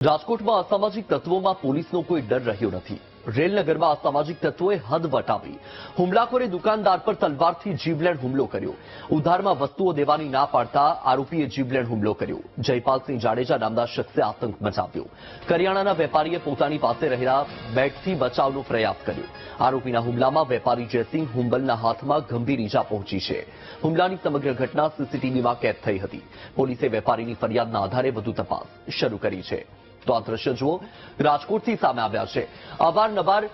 રાજકોટમાં અસામાજિક તત્વોમાં પોલીસનો કોઈ ડર રહ્યો નથી। રેલનગરમાં અસામાજિક તત્વોએ હદ વટાવી હુમલાખોરે દુકાનદાર પર તલવારથી જીવલેણ હુમલો કર્યો। ઉધારમાં વસ્તુઓ દેવાની ના પાડતા આરોપીએ જીવલેણ હુમલો કર્યો। જયપાલસિંહ જાડેજા નામના શખ્સે આતંક મચાવ્યો। કરિયાણાના વેપારીએ પોતાની પાસે રહેલા બેગથી બચાવનો પ્રયાસ કર્યો। આરોપીના હુમલામાં વેપારી જયસિંહ હુંબલના હાથમાં ગંભીર ઈજા પહોંચી છે। હુમલાની સમગ્ર ઘટના સીસીટીવીમાં કેદ થઈ હતી। પોલીસે વેપારીની ફરિયાદના આધારે વધુ તપાસ શરૂ કરી છે। તો આ દ્રશ્ય જુઓ, રાજકોટથી સામે આવ્યા છે। અવારનવાર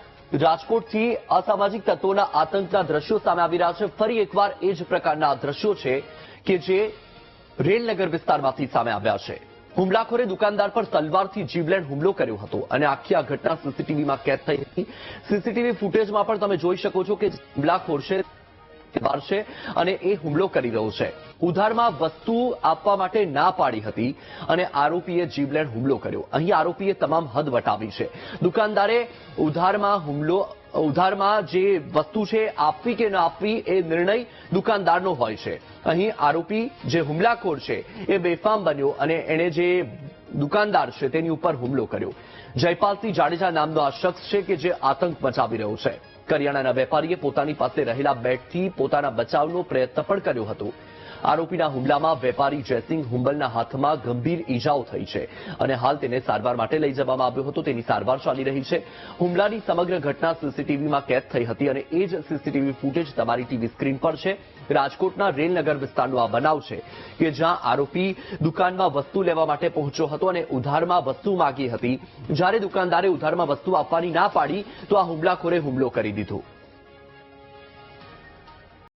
રાજકોટથી અસામાજિક તત્વોના આતંકના દ્રશ્યો સામે આવી રહ્યા છે। ફરી એકવાર એ જ પ્રકારના દ્રશ્યો છે કે જે રેલનગર વિસ્તારમાંથી સામે આવ્યા છે। હુમલાખોરે દુકાનદાર પર તલવારથી જીવલેણ હુમલો કર્યો હતો અને આખી આ ઘટના સીસીટીવીમાં કેદ થઈ હતી। સીસીટીવી ફૂટેજમાં પણ તમે જોઈ શકો છો કે હુમલાખોર છે અને એ હુમલો કરી રહ્યો છે। ઉધારમાં વસ્તુ આપવા માટે ના પાડી હતી અને આરોપીએ જીવલેણ હુમલો કર્યો। અહીં આરોપીએ તમામ હદ વટાવી છે। દુકાનદારે ઉધારમાં જે વસ્તુ છે આપવી કે ન આપવી એ નિર્ણય દુકાનદારનો હોય છે। અહીં આરોપી જે હુમલાખોર છે એ બેફામ બન્યો અને એણે જે દુકાનદાર છે તેની ઉપર હુમલો કર્યો। જયપાલસિંહ જાડેજા નામનો આ શખ્સ છે કે જે આતંક મચાવી રહ્યો છે। કરિયાણાના વેપારીએ પોતાની પાસે રહેલા બેગથી પોતાના બચાવનો પ્રયત્ન પણ કર્યો હતો। આરોપીના હુમલામાં વેપારી જયસિંહ હુંબલના હાથમાં ગંભીર ઈજાઓ થઈ છે અને હાલ તેને સારવાર માટે લઈ જવામાં આવ્યો હતો। તેની સારવાર ચાલી રહી છે। હુમલાની સમગ્ર ઘટના સીસીટીવીમાં કેદ થઈ હતી અને એ જ સીસીટીવી ફૂટેજ તમારી ટીવી સ્ક્રીન પર છે। રાજકોટના રેલનગર વિસ્તારનો આ બનાવ છે કે જ્યાં આરોપી દુકાનમાં વસ્તુ લેવા માટે પહોંચ્યો હતો અને ઉધારમાં વસ્તુ માંગી હતી। જ્યારે દુકાનદારે ઉધારમાં વસ્તુ આપવાની ના પાડી તો આ હુમલાખોરે હુમલો કરી દીધો।